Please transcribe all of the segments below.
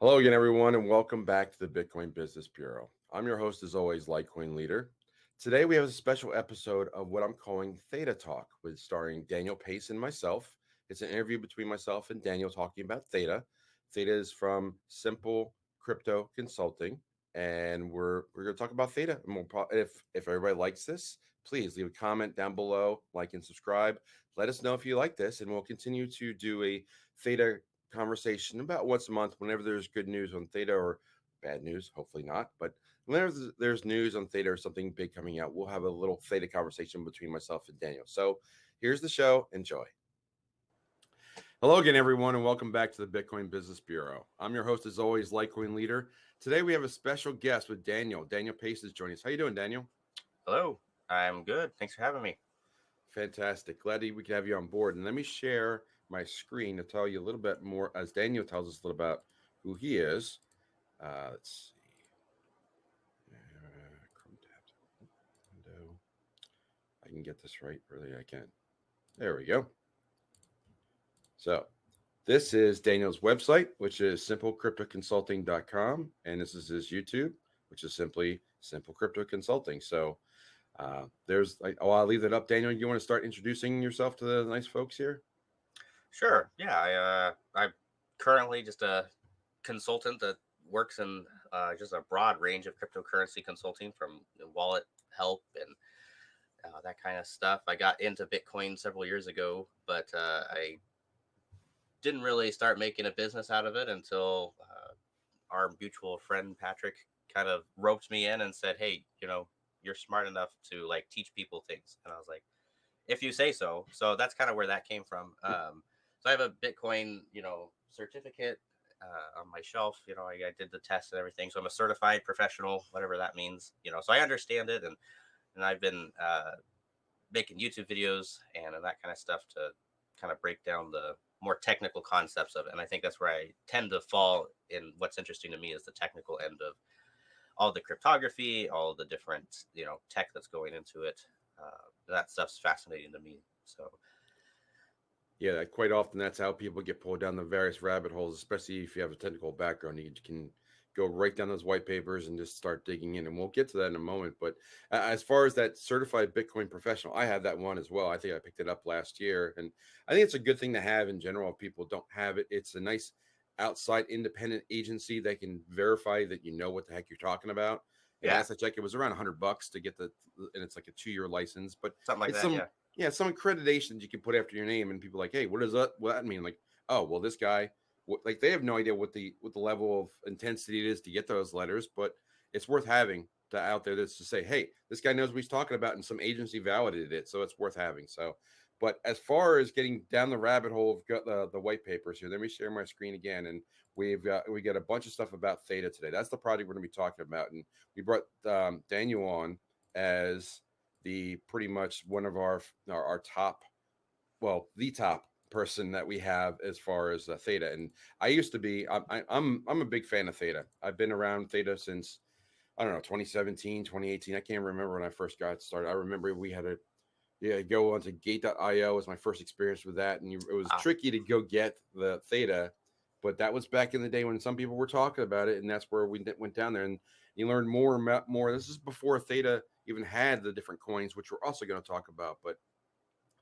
Hello again, everyone, and welcome back to the Bitcoin Business Bureau. I'm your host, as always, LitecoinLeader. Today, we have a special episode of what I'm calling Theta Talk, with starring Daniel Pace and myself. It's an interview between myself and Daniel talking about Theta. Theta is from Simple Crypto Consulting, and we're going to talk about Theta. And if everybody likes this, please leave a comment down below, like and subscribe. Let us know if you like this, and we'll continue to do a Theta conversation about once a month whenever there's good news on Theta or bad news, hopefully not, but whenever there's news on Theta or something big coming out, we'll have a little Theta conversation between myself and Daniel. So here's the show. Enjoy. Hello again, everyone, and welcome back to the Bitcoin Business Bureau. I'm your host, as always, LitecoinLeader. Today we have a special guest with Daniel. Daniel Pace is joining us. How you doing, Daniel? Hello, I'm good. Thanks for having me. Fantastic. Glad we could have you on board. And let me share my screen to tell you a little bit more as Daniel tells us a little about who he is. Let's see. Chrome tab. Window. I can get this right. Really, I can. There we go. So this is Daniel's website, which is SimpleCryptoConsulting.com. And this is his YouTube, which is simply Simple Crypto Consulting. So I'll leave that up. Daniel, you want to start introducing yourself to the nice folks here? Sure. Yeah, I'm currently just a consultant that works in just a broad range of cryptocurrency consulting, from wallet help and that kind of stuff. I got into Bitcoin several years ago, but I didn't really start making a business out of it until our mutual friend Patrick kind of roped me in and said, "Hey, you're smart enough to teach people things." And I was like, "If you say so." So that's kind of where that came from. So I have a Bitcoin, certificate on my shelf. I did the test and everything. So I'm a certified professional, whatever that means. So I understand it, and I've been making YouTube videos and that kind of stuff to kind of break down the more technical concepts of it. And I think that's where I tend to fall in. What's interesting to me is the technical end of all the cryptography, all the different, tech that's going into it. That stuff's fascinating to me. So, yeah, quite often that's how people get pulled down the various rabbit holes, especially if you have a technical background. You can go right down those white papers and just start digging in. And we'll get to that in a moment. But as far as that certified Bitcoin professional, I have that one as well. I think I picked it up last year. And I think it's a good thing to have in general. If people don't have it, it's a nice outside independent agency that can verify that you know what the heck you're talking about. And yeah, last I checked, it was around $100 to get and it's like a 2-year license, but something like it's that. some accreditations you can put after your name, and people are like, hey, what does that mean? Like, oh, well, this guy, like, they have no idea what the level of intensity it is to get those letters, but it's worth having to out there that's to say, hey, this guy knows what he's talking about, and some agency validated it, so it's worth having. So, but as far as getting down the rabbit hole of the white papers here, let me share my screen again, and we got a bunch of stuff about Theta today. That's the project we're going to be talking about, and we brought Daniel on as the pretty much one of our top, well, the top person that we have as far as Theta. And I used to be, I'm a big fan of Theta. I've been around Theta since, I don't know, 2017, 2018. I can't remember when I first got started. I remember we had go onto gate.io was my first experience with that. And it was tricky to go get the Theta, but that was back in the day when some people were talking about it. And that's where we went down there and you learn more and more. This is before Theta even had the different coins, which we're also going to talk about. But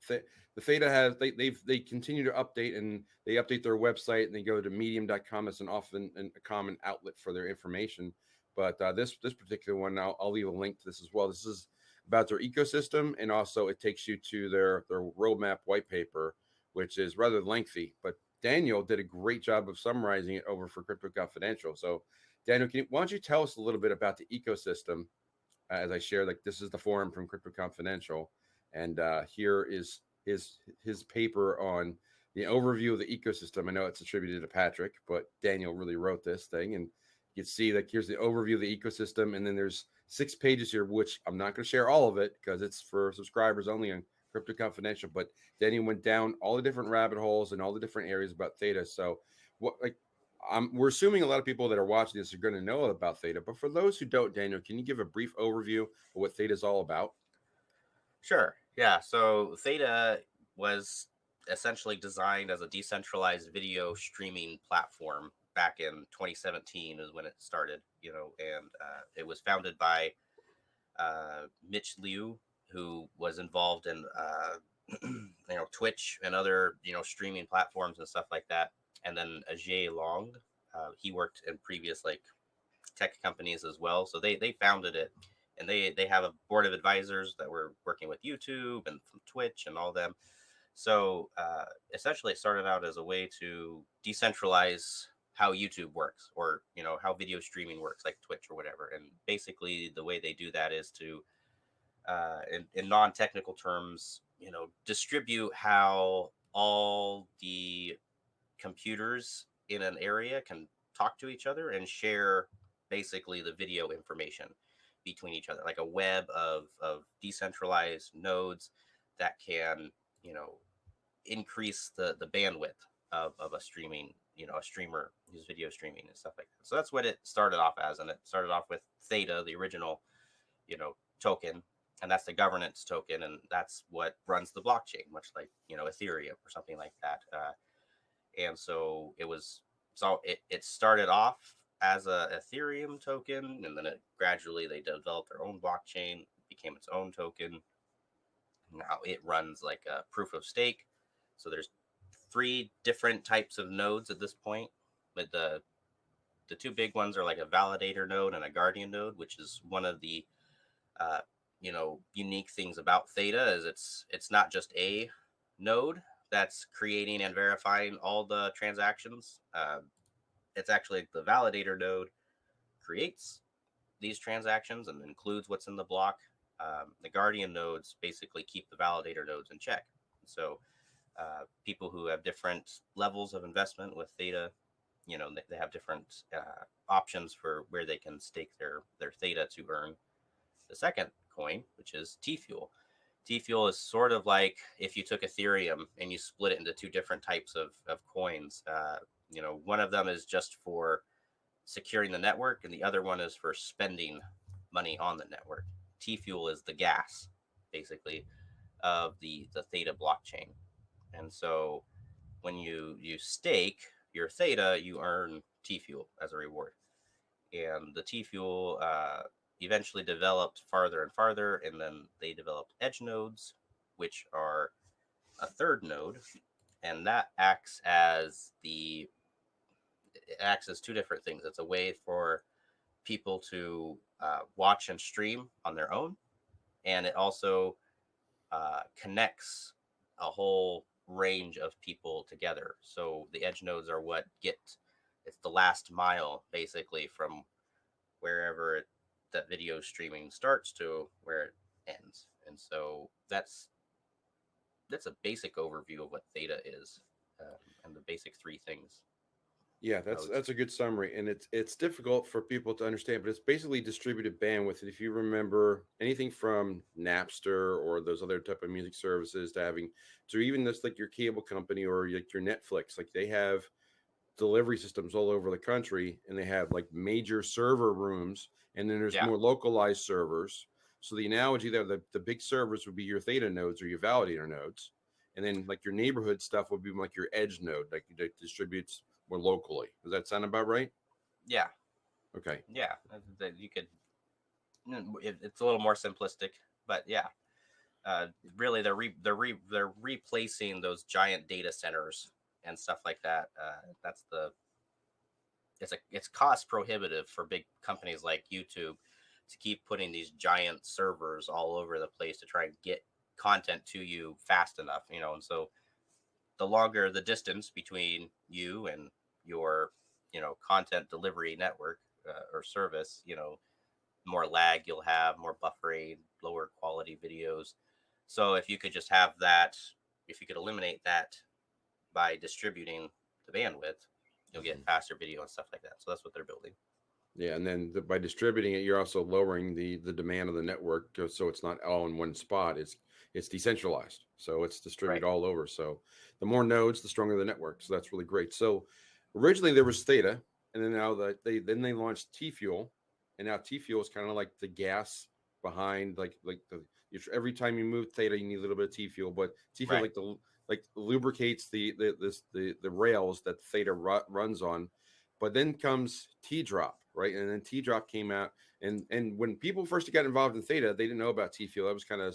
the Theta has they continue to update, and they update their website, and they go to medium.com as an often a common outlet for their information. But this particular one, I'll leave a link to this as well. This is about their ecosystem, and also it takes you to their roadmap white paper, which is rather lengthy. But Daniel did a great job of summarizing it over for CryptoConfidential. So Daniel, why don't you tell us a little bit about the ecosystem? As I share, like, this is the forum from CryptoConfidential, and here is his paper on the overview of the ecosystem. I know it's attributed to Patrick, but Daniel really wrote this thing, and you can see that here's the overview of the ecosystem, and then there's 6 pages here, which I'm not going to share all of it because it's for subscribers only on CryptoConfidential. But Daniel went down all the different rabbit holes and all the different areas about Theta. So we're assuming a lot of people that are watching this are going to know about Theta, but for those who don't, Daniel, can you give a brief overview of what Theta is all about? Sure. Yeah. So Theta was essentially designed as a decentralized video streaming platform back in 2017 is when it started, and it was founded by Mitch Liu, who was involved in Twitch and other streaming platforms and stuff like that, and then Ajay Long, he worked in previous like tech companies as well, so they founded it, and they have a board of advisors that were working with YouTube and from Twitch and all them. So essentially, it started out as a way to decentralize how YouTube works, or how video streaming works, like Twitch or whatever. And basically, the way they do that is to, in non-technical terms, distribute how all the computers in an area can talk to each other and share basically the video information between each other, like a web of decentralized nodes that can increase the bandwidth of a streaming, a streamer who's video streaming and stuff like that. So that's what it started off as. And it started off with Theta, the original, token. And that's the governance token. And that's what runs the blockchain, much like, Ethereum or something like that. And so it started off as a Ethereum token, and then gradually they developed their own blockchain, became its own token. Now it runs like a proof of stake. So there's 3 different types of nodes at this point, but the 2 big ones are like a validator node and a guardian node, which is one of the unique things about Theta is it's not just a node that's creating and verifying all the transactions. It's actually the validator node creates these transactions and includes what's in the block. The guardian nodes basically keep the validator nodes in check. So people who have different levels of investment with Theta, they have different options for where they can stake their Theta to earn the second coin, which is TFUEL. TFUEL is sort of like if you took Ethereum and you split it into 2 different types of coins. One of them is just for securing the network, and the other one is for spending money on the network. TFUEL is the gas, basically, of the Theta blockchain. And so when you stake your Theta, you earn TFUEL as a reward. And the TFUEL eventually developed farther and farther, and then they developed edge nodes, which are a 3rd node, and that acts as 2 different things. It's a way for people to watch and stream on their own, and it also connects a whole range of people together. So the edge nodes are it's the last mile basically from wherever that video streaming starts to where it ends. And so that's a basic overview of what Theta is, and the basic 3 things. Yeah, that's a good summary, and it's difficult for people to understand, but it's basically distributed bandwidth. If you remember anything from Napster or those other type of music services to even this like your cable company or like your Netflix, like they have delivery systems all over the country, and they have like major server rooms, and then there's more localized servers. So the analogy there, the big servers would be your Theta nodes or your validator nodes, and then like your neighborhood stuff would be like your edge node, like that distributes more locally. Does that sound about right? Yeah. Okay. Yeah, you could. It's a little more simplistic, but yeah, really they're replacing those giant data centers and stuff like that. It's cost prohibitive for big companies like YouTube to keep putting these giant servers all over the place to try and get content to you fast enough, and so the longer the distance between you and your content delivery network or service, more lag you'll have, more buffering, lower quality videos. So if you could just have that, if you could eliminate that by distributing the bandwidth, you'll get faster video and stuff like that. So that's what they're building. Yeah, and then by distributing it, you're also lowering the demand of the network, so it's not all in one spot. It's decentralized, so it's distributed all over. So the more nodes, the stronger the network. So that's really great. So originally there was Theta, and then now they launched TFUEL, and now TFUEL is kind of like the gas behind every time you move Theta, you need a little bit of TFUEL, but TFUEL lubricates the rails that Theta runs on. But then comes TDROP, right? And then TDROP came out, and when people first got involved in Theta, they didn't know about TFUEL. That was kind of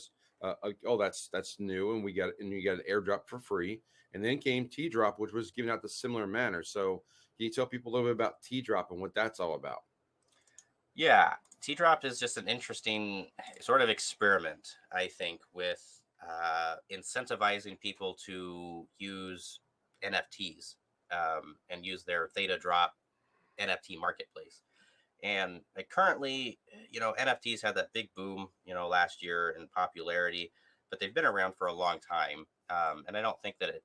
oh, that's new, and you got an airdrop for free. And then came TDROP, which was given out the similar manner. So can you tell people a little bit about TDROP and what that's all about? Yeah, T-Drop is just an interesting sort of experiment, I think, with incentivizing people to use NFTs and use their Theta Drop NFT marketplace. And currently, NFTs had that big boom, last year in popularity, but they've been around for a long time. And I don't think that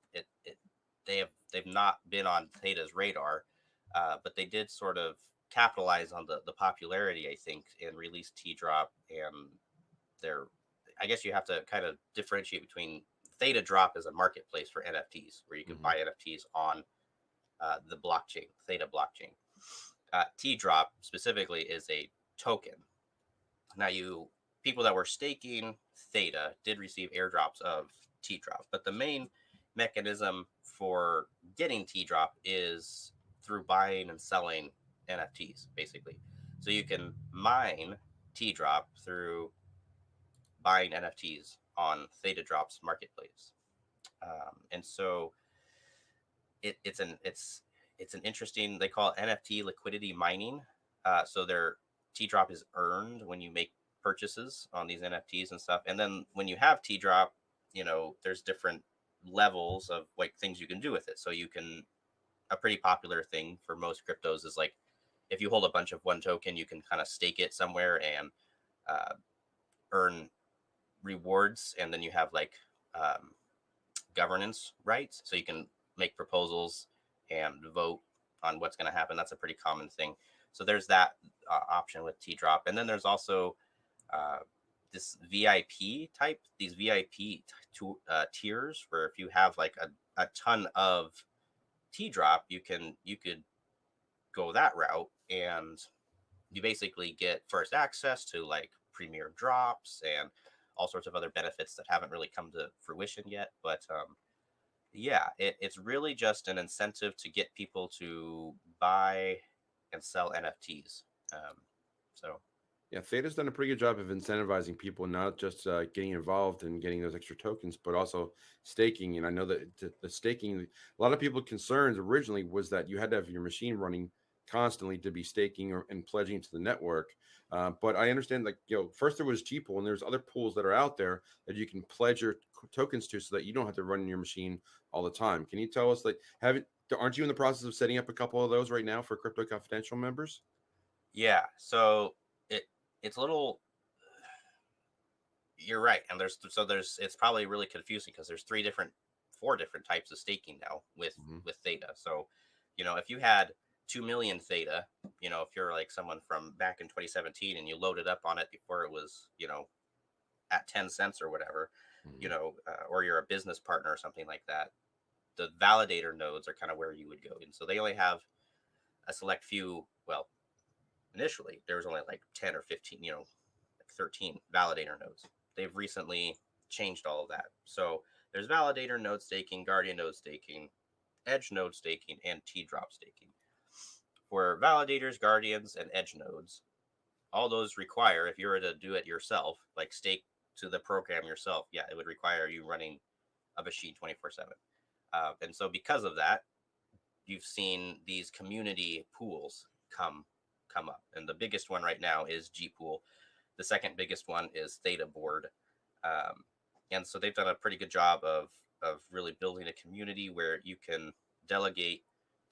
they've not been on Theta's radar, but they did sort of capitalize on the popularity, I think, and release T-Drop. And their, I guess you have to kind of differentiate between Theta Drop as a marketplace for NFTs, where you can buy NFTs on the blockchain, Theta blockchain. T-Drop specifically is a token. Now, people that were staking Theta did receive airdrops of T-Drop, but the main mechanism for getting T-Drop is through buying and selling NFTs, basically. So you can mine T-Drop through buying NFTs on Theta Drop's marketplace, and so it's an interesting, they call it NFT liquidity mining. So their T-Drop is earned when you make purchases on these NFTs and stuff. And then when you have T-Drop, there's different levels of like things you can do with it. So a pretty popular thing for most cryptos is like, if you hold a bunch of one token, you can kind of stake it somewhere and earn rewards. And then you have like governance rights. So you can make proposals and vote on what's going to happen. That's a pretty common thing. So there's that option with T-Drop. And then there's also this these VIP tiers, where if you have like a ton of T-Drop, you could go that route, and you basically get first access to like premier drops and all sorts of other benefits that haven't really come to fruition yet. But yeah, it's really just an incentive to get people to buy and sell NFTs. So Yeah, Theta's done a pretty good job of incentivizing people, not just getting involved and getting those extra tokens, but also staking. And I know that the staking, a lot of people's concerns originally was that you had to have your machine running constantly to be staking and pledging to the network. But I understand, like, first there was G-Pool, and there's other pools that are out there that you can pledge your tokens to, so that you don't have to run your machine all the time. Can you tell us, like, aren't you in the process of setting up a couple of those right now for Crypto Confidential members? yeah, so it's a little, you're right. And it's probably really confusing because there's 4 different types of staking now with Theta. So if you had 2 million Theta, if you're like someone from back in 2017 and you loaded up on it before it was at 10 cents or whatever, or you're a business partner or something like that, the validator nodes are kind of where you would go. And so they only have a select few. Well, initially there was only like 10 or 15, like 13 validator nodes. They've recently changed all of that. So there's validator node staking, guardian node staking, edge node staking, and T-Drop staking. For validators, guardians, and edge nodes, all those require, if you were to do it yourself, like stake to the program yourself, yeah, it would require you running a machine 24/7. And so because of that, you've seen these community pools come up. And the biggest one right now is G-Pool. The second biggest one is Theta Board. And so they've done a pretty good job of really building a community where you can delegate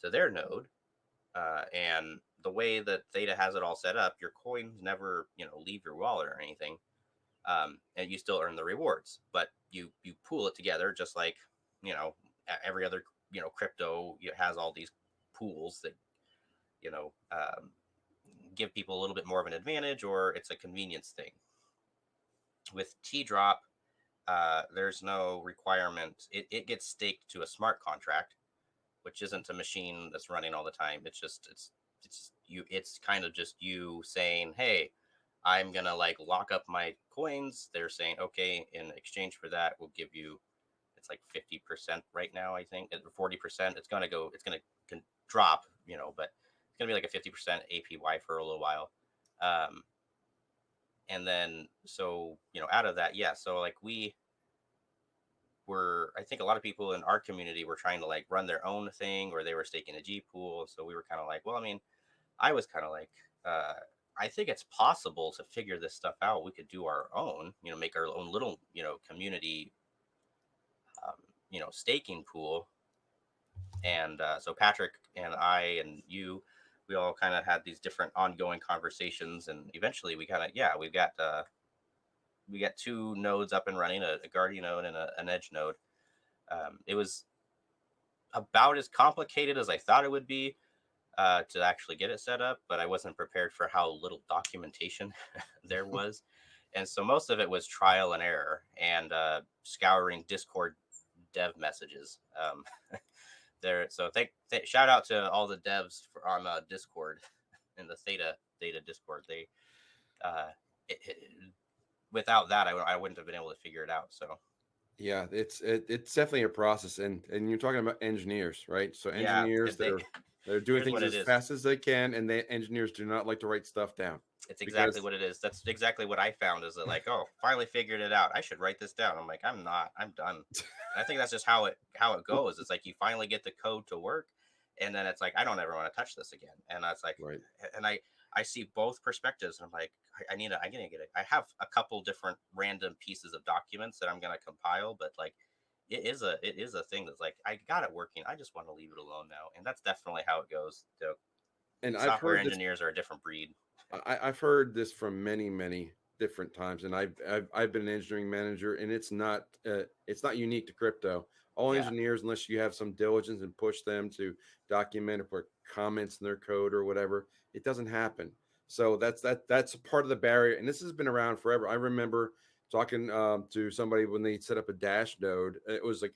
to their node. And the way that Theta has it all set up, your coins never, leave your wallet or anything. And you still earn the rewards, but you pool it together, just like, every other, crypto has all these pools that, give people a little bit more of an advantage, or it's a convenience thing. With T-Drop, there's no requirement. It gets staked to a smart contract, which isn't a machine that's running all the time. It's kind of just you saying, hey, I'm gonna like lock up my coins. They're saying, okay, in exchange for that, we'll give you, it's like 50% right now, I think, at 40%. It's gonna drop, but going to be like a 50% APY for a little while. And then, so, out of that, yeah. So like I think a lot of people in our community were trying to like run their own thing, or they were staking a G pool. So we were kind of like, well, I mean, I was kind of like, I think it's possible to figure this stuff out. We could do our own, make our own little, community, staking pool. And so Patrick and I and you, we all kind of had these different ongoing conversations, and eventually we kind of, we got 2 nodes up and running, a Guardian node and an Edge node. It was about as complicated as I thought it would be to actually get it set up, but I wasn't prepared for how little documentation there was. And so most of it was trial and error and scouring Discord dev messages. So shout out to all the devs on Discord in the Theta Discord. They without that, I wouldn't have been able to figure it out. So yeah, it's definitely a process, and you're talking about engineers, right? So engineers, they're doing things as fast as they can, and engineers do not like to write stuff down. It's exactly what it is. That's exactly what I found, is that like, oh, finally figured it out. I should write this down. I'm like, I'm not. I'm done. And I think that's just how it goes. It's like you finally get the code to work, and then it's like, I don't ever want to touch this again. And that's like, right. And I see both perspectives. And I'm like, I need to get it. I have a couple different random pieces of documents that I'm gonna compile, but like, it is a thing that's like, I got it working. I just want to leave it alone now, and that's definitely how it goes. So, and software engineers are a different breed. I've heard this from many different times, and I've been an engineering manager, and it's not unique to crypto. All engineers, unless you have some diligence and push them to document or put comments in their code or whatever, it doesn't happen. So that's a part of the barrier, and this has been around forever. I remember talking to somebody when they set up a Dash node. It was like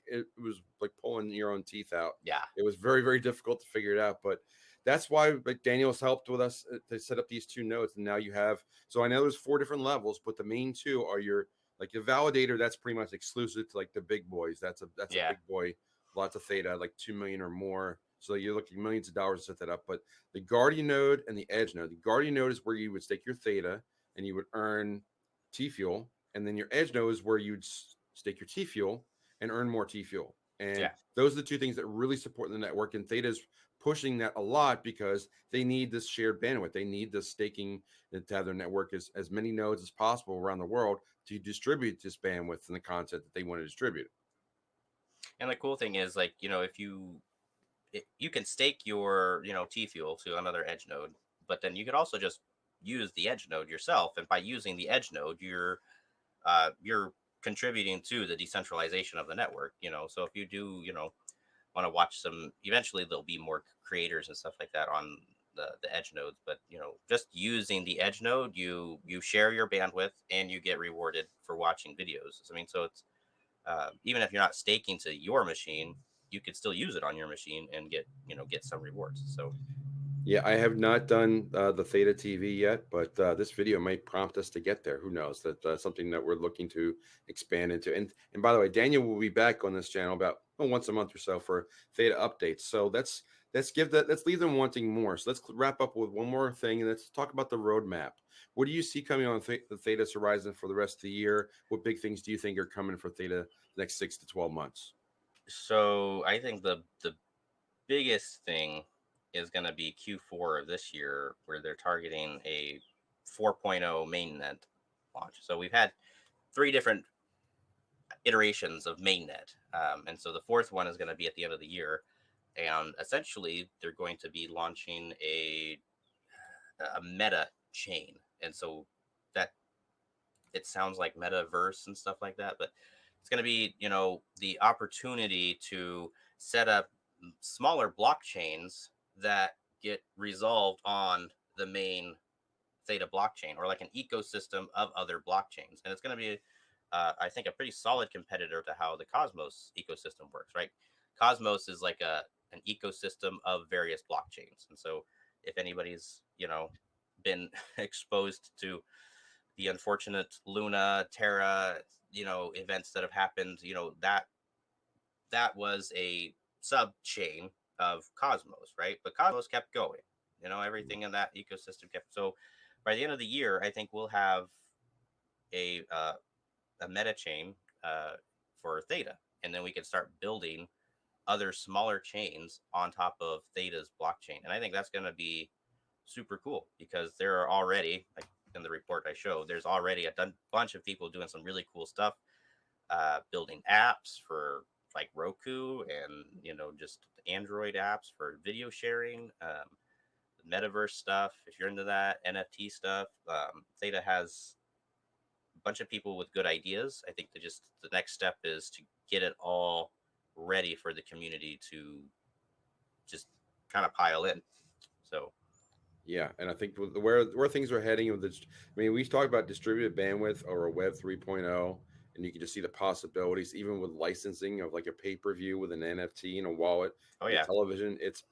pulling your own teeth out. Yeah, it was very difficult to figure it out, but that's why like Daniel's helped with us to set up these 2 nodes. And now you have, so I know there's 4 different levels, but the main 2 are your validator. That's pretty much exclusive to like the big boys. That's a big boy, lots of Theta, like 2 million or more. So you're looking millions of dollars to set that up. But the Guardian node and the Edge node, the Guardian node is where you would stake your Theta and you would earn TFUEL. And then your Edge node is where you'd stake your TFUEL and earn more TFUEL. And those are the 2 things that really support the network. And Theta's pushing that a lot because they need this shared bandwidth. They need this staking to have their network as many nodes as possible around the world to distribute this bandwidth and the content that they want to distribute. And the cool thing is, like, if you can stake your, TFUEL to another Edge node, but then you could also just use the Edge node yourself. And by using the Edge node, you're contributing to the decentralization of the network. So if you do, want to watch some, eventually there'll be more creators and stuff like that on the Edge nodes, but just using the Edge node, you share your bandwidth and you get rewarded for watching videos. I mean, so it's even if you're not staking to your machine, you could still use it on your machine and get some rewards. So yeah, I have not done the Theta TV yet, but this video might prompt us to get there. Who knows? That's something that we're looking to expand into. And by the way, Daniel will be back on this channel about once a month or so for Theta updates. So let's leave them wanting more. So let's wrap up with one more thing, and let's talk about the roadmap. What do you see coming on the Theta's horizon for the rest of the year? What big things do you think are coming for Theta the next 6 to 12 months? So I think the biggest thing is going to be Q4 of this year, where they're targeting a 4.0 mainnet launch. So we've had 3 different iterations of mainnet, and so the 4th one is going to be at the end of the year. And essentially, they're going to be launching a meta chain, and so that it sounds like metaverse and stuff like that, but it's going to be the opportunity to set up smaller blockchains that get resolved on the main Theta blockchain, or like an ecosystem of other blockchains. And it's going to be, I think, a pretty solid competitor to how the Cosmos ecosystem works, right? Cosmos is like an ecosystem of various blockchains. And so if anybody's, been exposed to the unfortunate Luna, Terra, events that have happened, that was a sub chain of Cosmos, right? But Cosmos kept going. You know, everything in that ecosystem kept. So by the end of the year, I think we'll have a meta chain for Theta, and then we can start building other smaller chains on top of Theta's blockchain. And I think that's going to be super cool because there are already, like in the report I showed, there's already a bunch of people doing some really cool stuff, building apps for like Roku and, you know, just Android apps for video sharing, metaverse stuff. If you're into that, NFT stuff, Theta has a bunch of people with good ideas. I think the next step is to get it all ready for the community to just kind of pile in. So Yeah, and I think where things are heading with this, I mean, we talked about distributed bandwidth or a Web 3.0, and you can just see the possibilities, even with licensing of like a pay-per-view with an NFT and a wallet, oh and yeah, television. It's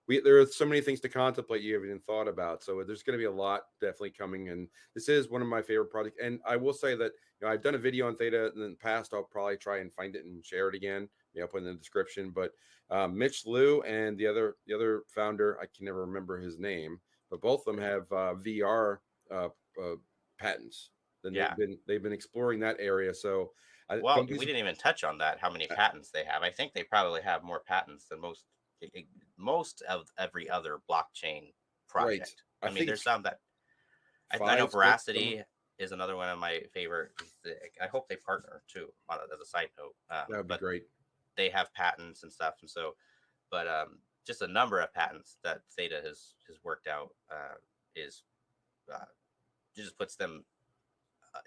there are so many things to contemplate you haven't even thought about. So there's going to be a lot definitely coming, and this is one of my favorite projects. And I will say that I've done a video on Theta in the past. I'll probably try and find it and share it again. I'll put it in the description, but Mitch Liu and the other founder, I can never remember his name, but both of them have VR patents. Then yeah. they've been exploring that area. So Well, don't be we didn't even touch on that. How many patents they have? I think they probably have more patents than most of every other blockchain right. project. I I mean, think there's it's some that I know. 5, 6. Veracity is another one of my favorite. I hope they partner too. On as a side note, That would be but great. they have patents and stuff, and so, but just a number of patents that Theta has worked out is uh, just puts them,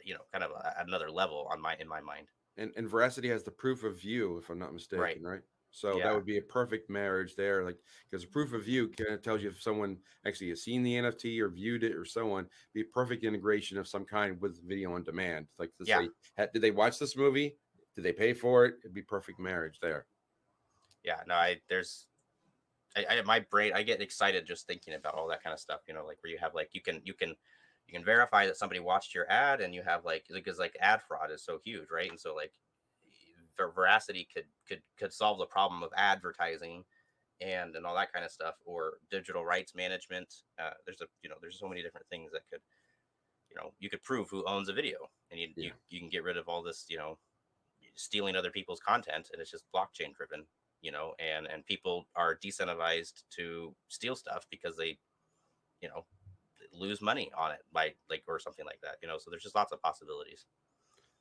you know, kind of another level on my in my mind. And Veracity has the proof of view, if I'm not Right. mistaken, right? So that Yeah. would be a perfect marriage there, like because proof of view kind of tells you if someone actually has seen the NFT or viewed it or so on. Be a perfect integration of some kind with video on demand. Like to Yeah. say, did they watch this movie? Did they pay for it? It'd be perfect marriage there. Yeah. No, I there's I my brain I get excited just thinking about all that kind of stuff. You know, like where you have like you can verify that somebody watched your ad, and you have like because like ad fraud is so huge, right? And so like Veracity could solve the problem of advertising and all that kind of stuff, or digital rights management. There's so many different things that could, you could prove who owns a video, and Yeah. you can get rid of all this, stealing other people's content, and it's just blockchain driven, and people are decentivized to steal stuff because they, you know lose money on it by like or something like that, so there's just lots of possibilities.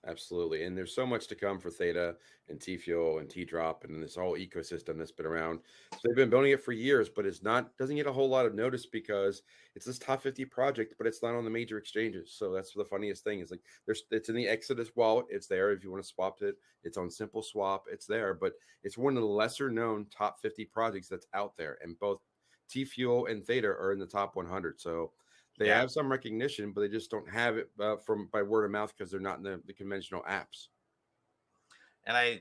Absolutely. And there's so much to come for Theta and TFUEL and TDROP and this whole ecosystem that's been around. So they've been building it for years, but doesn't get a whole lot of notice because it's this top 50 project, but it's not on the major exchanges. So that's the funniest thing is like it's in the Exodus wallet. It's there if you want to swap it. It's on Simple Swap. It's there, but it's one of the lesser known top 50 projects that's out there. And both TFUEL and Theta are in the top 100. So they Yeah. have some recognition, but they just don't have it from by word of mouth because they're not in the conventional apps. And I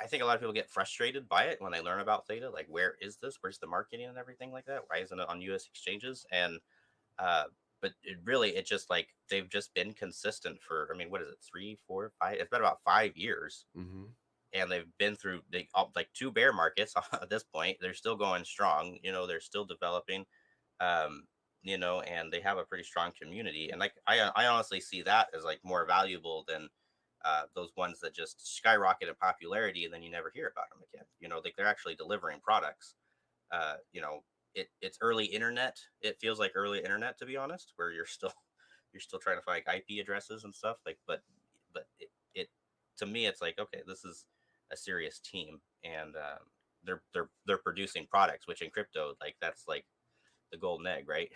think a lot of people get frustrated by it when they learn about Theta. Like, where is this? Where's the marketing and everything like that? Why isn't it on U.S. exchanges? And but it just like they've just been consistent for. I mean, what is it? 3, 4, 5? It's been about 5 years, Mm-hmm. and they've been through like 2 bear markets at this point. They're still going strong. They're still developing. Um, and they have a pretty strong community. And like I honestly see that as like more valuable than those ones that just skyrocket in popularity and then you never hear about them again. Like they're actually delivering products. uh you know it's early internet. It feels like early internet, to be honest, where you're still trying to find like IP addresses and stuff like, but it to me it's like, okay, this is a serious team, and they're producing products, which in crypto, like that's like the golden egg, right?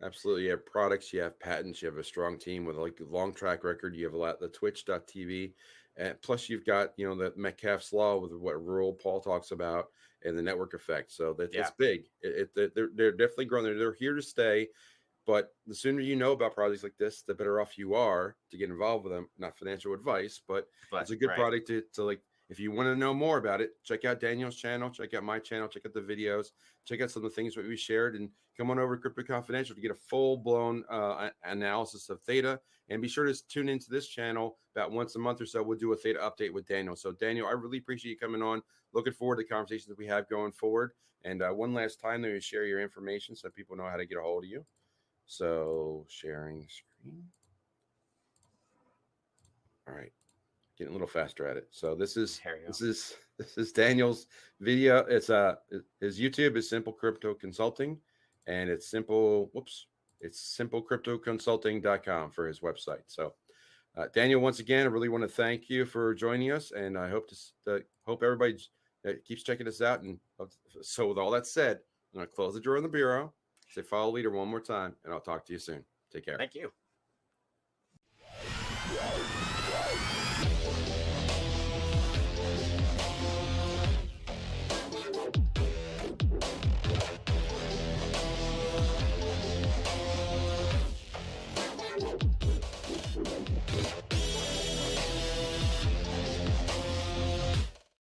Absolutely. You have products, you have patents, you have a strong team with like a long track record. You have a lot the Twitch.tv. And plus you've got, the Metcalfe's law with what Rural Paul talks about and the network effect. So that Yeah. it's big. They're definitely growing. They're here to stay. But the sooner you know about projects like this, the better off you are to get involved with them. Not financial advice, but But it's a good right. product to like if you want to know more about it, check out Daniel's channel, check out my channel, check out the videos, check out some of the things that we shared, and come on over to Crypto Confidential to get a full-blown analysis of Theta. And be sure to tune into this channel about once a month or so. We'll do a Theta update with Daniel. So Daniel, I really appreciate you coming on. Looking forward to the conversations that we have going forward. And one last time, let me share your information so people know how to get a hold of you. So sharing screen. All right, getting a little faster at it. So this is Daniel's video. It's his YouTube is Simple Crypto Consulting, and it's SimpleCryptoConsulting.com for his website. So Daniel, once again, I really want to thank you for joining us, and I hope hope everybody keeps checking us out. And so with all that said, I'm going to close the door on the bureau, say follow leader one more time, and I'll talk to you soon. Take care. Thank you.